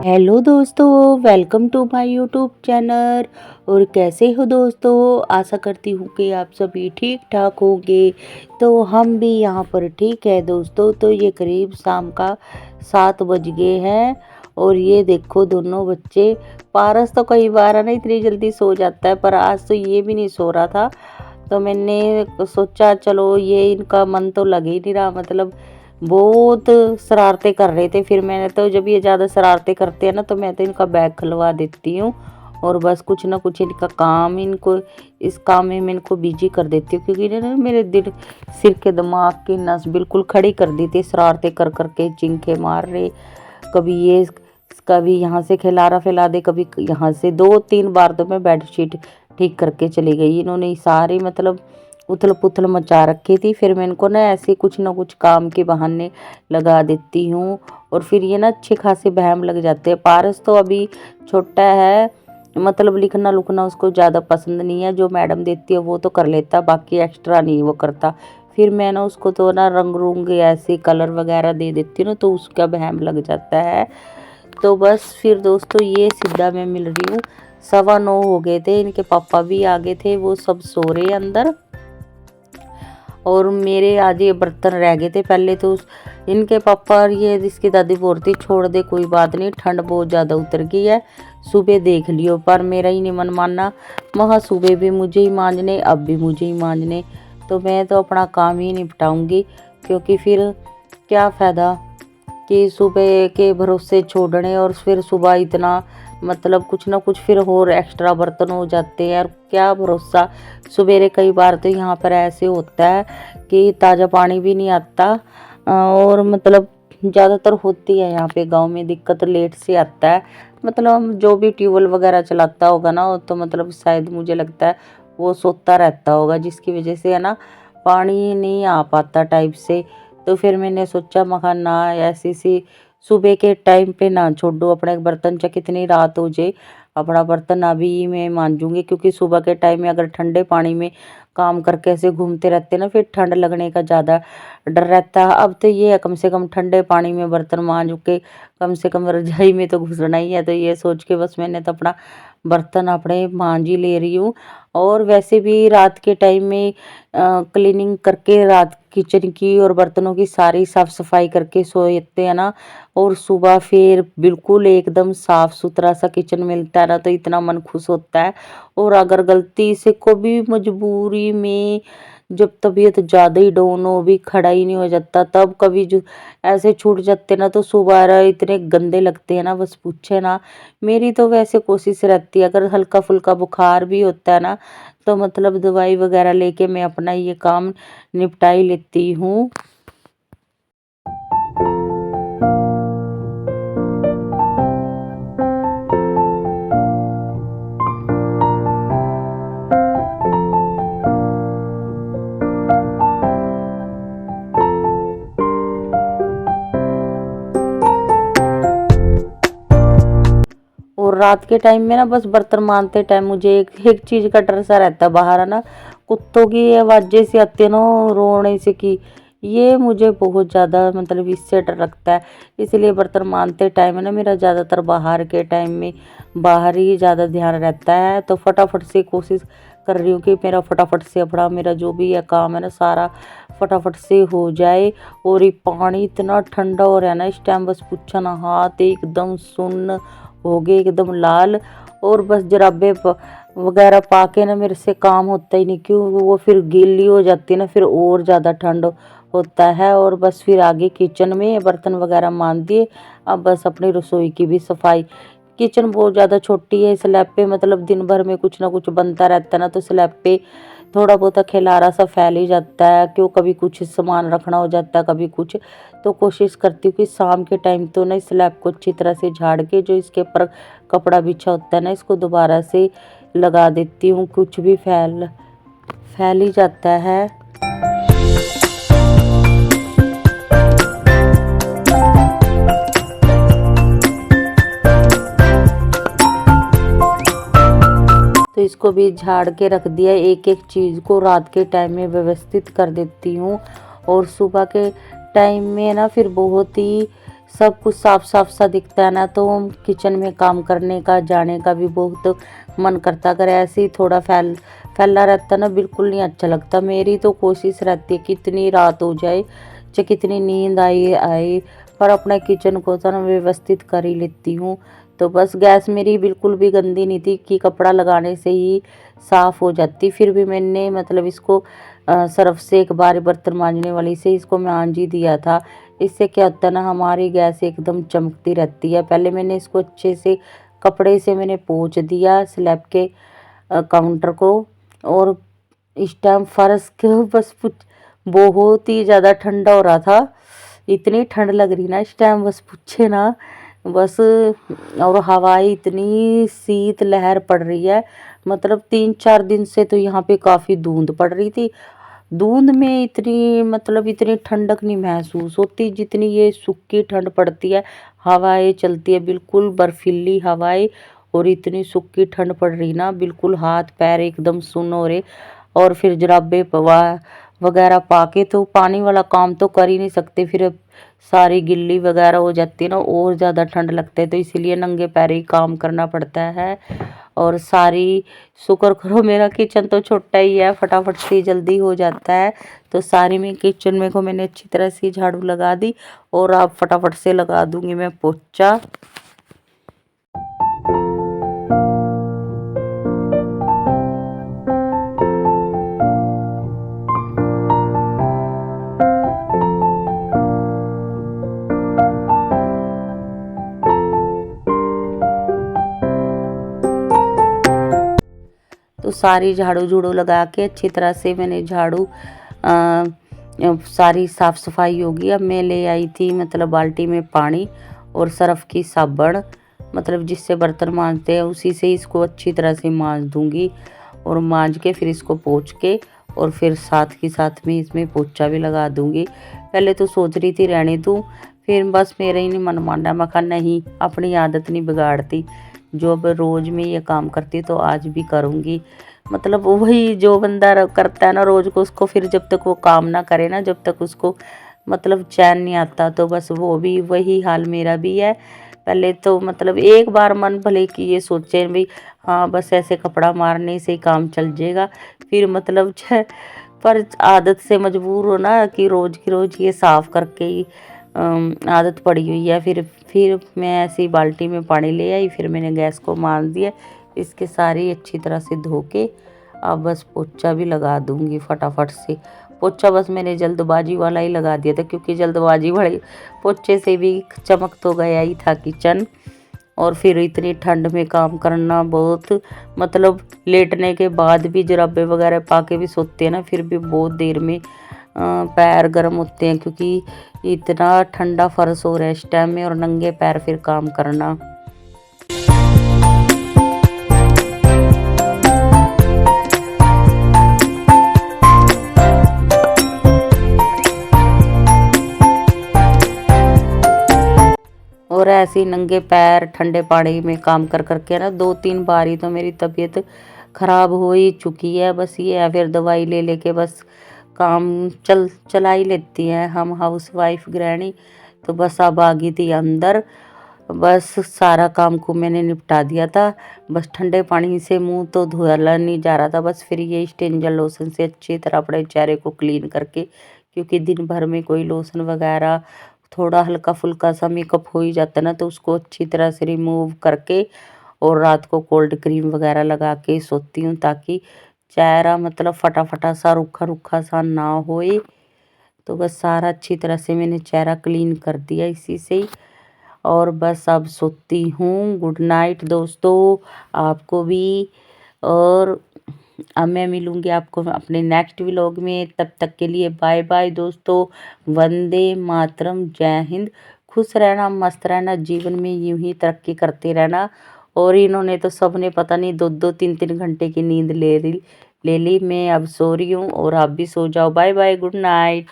Hello दोस्तों, welcome to my YouTube channel. और कैसे हो दोस्तों? आशा करती हूँ कि आप सभी ठीक ठाक होंगे। तो हम भी यहाँ पर ठीक है दोस्तों। तो ये करीब शाम का 7 बज गए हैं और ये देखो दोनों बच्चे। पारस तो कई बार है ना इतनी जल्दी सो जाता है, पर आज तो ये भी नहीं सो रहा था। तो मैंने सोचा चलो ये इनका मन तो लग ही नहीं रहा, मतलब बहुत शरारतें कर रहे थे। फिर मैंने तो जब ये ज़्यादा शरारतें करते हैं ना तो मैं तो इनका बैग खुलवा देती हूँ और बस कुछ ना कुछ इनका काम इनको इस काम में मैं इनको बिजी कर देती हूँ, क्योंकि इन्होंने मेरे दिल सिर के दिमाग की नस बिल्कुल खड़ी कर दी थी। शरारतें कर करके चिंखे मार रहे, कभी यहाँ से खिलारा फैला दे, कभी यहाँ से। 2-3 बार तो मैं बेडशीट ठीक करके चली गई। इन्होंने सारी मतलब उथल पुथल मचा रखी थी। फिर मैं इनको ना ऐसे कुछ ना कुछ काम के बहाने लगा देती हूँ और फिर ये ना अच्छे खासे बहम लग जाते हैं। पारस तो अभी छोटा है, मतलब लिखना लुकना उसको ज़्यादा पसंद नहीं है। जो मैडम देती है वो तो कर लेता, बाकी एक्स्ट्रा नहीं वो करता। फिर मैं ना उसको तो ना रंग रूंग ऐसे कलर वगैरह दे देती हूँ ना, तो उसका बहम लग जाता है। तो बस फिर दोस्तों ये सीधा मैं मिल रही हूँ। 9:15 हो गए थे, इनके पापा भी आ गए थे, वो सब सो रहे अंदर और मेरे आज ये बर्तन रह गए थे। पहले तो इनके पापा और ये इसकी दादी बोलती छोड़ दे कोई बात नहीं, ठंड बहुत ज़्यादा उतर गई है, सुबह देख लियो। पर मेरा ही नहीं मन मानना, महा सुबह भी मुझे ही मांजने, अब भी मुझे ही मांजने। तो मैं तो अपना काम ही निपटाऊंगी, क्योंकि फिर क्या फ़ायदा कि सुबह के भरोसे छोड़ने और फिर सुबह इतना मतलब कुछ ना कुछ फिर और एक्स्ट्रा बर्तन हो जाते हैं। और क्या भरोसा, सवेरे कई बार तो यहाँ पर ऐसे होता है कि ताज़ा पानी भी नहीं आता। और मतलब ज़्यादातर होती है यहाँ पे गांव में दिक्कत, लेट से आता है। मतलब जो भी ट्यूबवेल वगैरह चलाता होगा ना, वो तो मतलब शायद मुझे लगता है वो सोता रहता होगा, जिसकी वजह से है ना पानी नहीं आ पाता टाइप से। तो फिर मैंने सोचा मखा ना ऐसी सी सुबह के टाइम पे ना छोड़ो अपने बर्तन, चाहे कितनी रात हो जाए अपना बर्तन अभी मैं मांजूंगी। क्योंकि सुबह के टाइम में अगर ठंडे पानी में काम करके ऐसे घूमते रहते ना, फिर ठंड लगने का ज़्यादा डर रहता है। अब तो ये है कम से कम ठंडे पानी में बर्तन मांज के कम से कम रजाई में तो घुसना ही है। तो ये सोच के बस मैंने तो अपना बर्तन अपने मांज ही ले रही हूँ। और वैसे भी रात के टाइम में क्लीनिंग करके रात किचन की और बर्तनों की सारी साफ सफाई करके सोते हैं ना, और सुबह फिर बिल्कुल एकदम साफ सुथरा सा किचन मिलता है ना, तो इतना मन खुश होता है। और अगर गलती से कभी मजबूरी में जब तबीयत ज़्यादा ही डाउन हो, भी खड़ा ही नहीं हो जाता, तब कभी जो ऐसे छूट जाते ना, तो सुबह इतने गंदे लगते हैं ना, बस पूछे ना। मेरी तो वैसे कोशिश रहती है अगर हल्का फुल्का बुखार भी होता है ना, तो मतलब दवाई वगैरह लेके मैं अपना ये काम निपटा ही लेती हूँ। और रात के टाइम में ना बस बर्तन मांजते टाइम मुझे एक एक चीज़ का डर सा रहता है, बाहर है ना कुत्तों की आवाज़ें से आती है ना, रोने से की, ये मुझे बहुत ज़्यादा मतलब इससे डर लगता है। इसलिए बर्तन मांजते टाइम है ना मेरा ज़्यादातर बाहर के टाइम में बाहर ही ज़्यादा ध्यान रहता है। तो फटाफट से कोशिश कर रही हूँ कि मेरा फटाफट से अपना मेरा जो भी है काम है ना सारा फटाफट से हो जाए। और ये पानी इतना ठंडा हो रहा है ना इस टाइम, बस पूछो ना, हाथ एकदम सुन्न हो गए एकदम लाल। और बस जराबे वगैरह पा के ना मेरे से काम होता ही नहीं, क्यों वो फिर गीली हो जाती है ना, फिर और ज़्यादा ठंड होता है। और बस फिर आगे किचन में बर्तन वगैरह मान दिए, अब बस अपनी रसोई की भी सफाई। किचन बहुत ज़्यादा छोटी है, स्लैब पे मतलब दिन भर में कुछ ना कुछ बनता रहता है ना, तो स्लैब पे थोड़ा बहुत खिलारा सा फैल ही जाता है, क्यों कभी कुछ सामान रखना हो जाता है कभी कुछ। तो कोशिश करती हूँ कि शाम के टाइम तो ना स्लैब को अच्छी तरह से झाड़ के जो इसके ऊपर कपड़ा बिछा होता है ना, इसको दोबारा से लगा देती हूँ, कुछ भी फैल फैल ही जाता है। तो इसको भी झाड़ के रख दिया, एक एक चीज़ को रात के टाइम में व्यवस्थित कर देती हूँ। और सुबह के टाइम में ना फिर बहुत ही सब कुछ साफ साफ सा दिखता है ना, तो किचन में काम करने का जाने का भी बहुत मन करता। अगर ऐसे ही थोड़ा फैला रहता ना, बिल्कुल नहीं अच्छा लगता। मेरी तो कोशिश रहती है कितनी रात हो जाए, चाहे कितनी नींद आई आए, पर अपना किचन को तो ना व्यवस्थित कर ही लेती हूँ। तो बस गैस मेरी बिल्कुल भी गंदी नहीं थी कि कपड़ा लगाने से ही साफ़ हो जाती। फिर भी मैंने मतलब इसको सर्फ़ से एक बार बर्तन मांजने वाली से इसको मांज ही दिया था। इससे क्या होता है ना, हमारी गैस एकदम चमकती रहती है। पहले मैंने इसको अच्छे से कपड़े से मैंने पोंछ दिया स्लैब के काउंटर को। और इस टाइम फर्श को बस बहुत ही ज़्यादा ठंडा हो रहा था। इतनी ठंड लग रही ना इस टाइम, बस पूछे ना। बस और हवाएं इतनी शीत लहर पड़ रही है। मतलब 3-4 दिन से तो यहाँ पे काफ़ी धुंध पड़ रही थी। धुंध में इतनी मतलब इतनी ठंडक नहीं महसूस होती जितनी ये सूखी ठंड पड़ती है। हवाएं चलती है बिल्कुल बर्फीली हवाएं, और इतनी सूखी ठंड पड़ रही ना, बिल्कुल हाथ पैर एकदम सुन्न हो रहे। और फिर जुराबे वगैरह पा के तो पानी वाला काम तो कर ही नहीं सकते, फिर सारी गिल्ली वगैरह हो जाती है ना, और ज़्यादा ठंड लगता है। तो इसीलिए नंगे पैर ही काम करना पड़ता है। और सारी शुक्र करो मेरा किचन तो छोटा ही है, फटाफट से जल्दी हो जाता है। तो सारी में किचन में को मैंने अच्छी तरह से झाड़ू लगा दी, और अब फटाफट से लगा दूंगी मैं पोछा। तो सारी झाड़ू झूड़ू लगा के अच्छी तरह से मैंने झाड़ू सारी साफ़ सफाई होगी। अब मैं ले आई थी मतलब बाल्टी में पानी और सर्फ़ की साबुन, मतलब जिससे बर्तन मांजते हैं उसी से इसको अच्छी तरह से मांज दूंगी। और मांज के फिर इसको पोंछ के और फिर साथ ही साथ में इसमें पोछा भी लगा दूंगी। पहले तो सोच रही थी रहने दूँ, फिर बस मेरा ही नहीं मन माना। मैं कहा नहीं, अपनी आदत नहीं बिगाड़ती। जो अब रोज़ में ये काम करती तो आज भी करूँगी। मतलब वही जो बंदा करता है ना रोज़ को, उसको फिर जब तक वो काम ना करे ना, जब तक उसको मतलब चैन नहीं आता। तो बस वो भी वही हाल मेरा भी है। पहले तो मतलब एक बार मन भले कि ये सोचे भाई हाँ बस ऐसे कपड़ा मारने से ही काम चल जाएगा, फिर मतलब पर आदत से मजबूर हो ना कि रोज़ की रोज़ ये साफ़ करके ही आदत पड़ी हुई है। फिर मैं ऐसी बाल्टी में पानी ले आई, फिर मैंने गैस को मान दिया। इसके सारी अच्छी तरह से धो के अब बस पोछा भी लगा दूंगी फटाफट से। पोछा बस मैंने जल्दबाजी वाला ही लगा दिया था, क्योंकि जल्दबाजी वाले पोछे से भी चमक तो गया ही था किचन। और फिर इतनी ठंड में काम करना बहुत, मतलब लेटने के बाद भी जुराबे वगैरह पा के भी सोते हैं ना, फिर भी बहुत देर में पैर गर्म होते हैं, क्योंकि इतना ठंडा फर्श हो रहा है इस टाइम में, और नंगे पैर फिर काम करना। और ऐसे ही नंगे पैर ठंडे पानी में काम कर करके ना 2-3 बार ही तो मेरी तबीयत ख़राब हो ही चुकी है। बस ये है, फिर दवाई ले लेके बस काम चला ही लेती हैं हम हाउस वाइफ गृहिणी। तो बस अब आ गई थी अंदर, बस सारा काम को मैंने निपटा दिया था। बस ठंडे पानी से मुंह तो धोया नहीं जा रहा था, बस फिर ये स्टेंजर लोशन से अच्छी तरह अपने चेहरे को क्लीन करके, क्योंकि दिन भर में कोई लोशन वगैरह थोड़ा हल्का फुल्का सा मेकअप हो ही जाता है ना, तो उसको अच्छी तरह से रिमूव करके और रात को कोल्ड क्रीम वगैरह लगा के सोती हूँ, ताकि चेहरा मतलब फटाफटा सा रूखा रूखा सा ना होए। तो बस सारा अच्छी तरह से मैंने चेहरा क्लीन कर दिया इसी से ही, और बस अब सोती हूँ। गुड नाइट दोस्तों आपको भी। और अब मैं मिलूँगी आपको अपने नेक्स्ट व्लॉग में, तब तक के लिए बाय बाय दोस्तों। वंदे मातरम, जय हिंद। खुश रहना, मस्त रहना, जीवन में यूं ही तरक्की करते रहना। और इन्होंने तो सबने पता नहीं 2-2 3-3 घंटे की नींद ले ली। मैं अब सो रही हूँ, और आप भी सो जाओ। Bye bye, good night.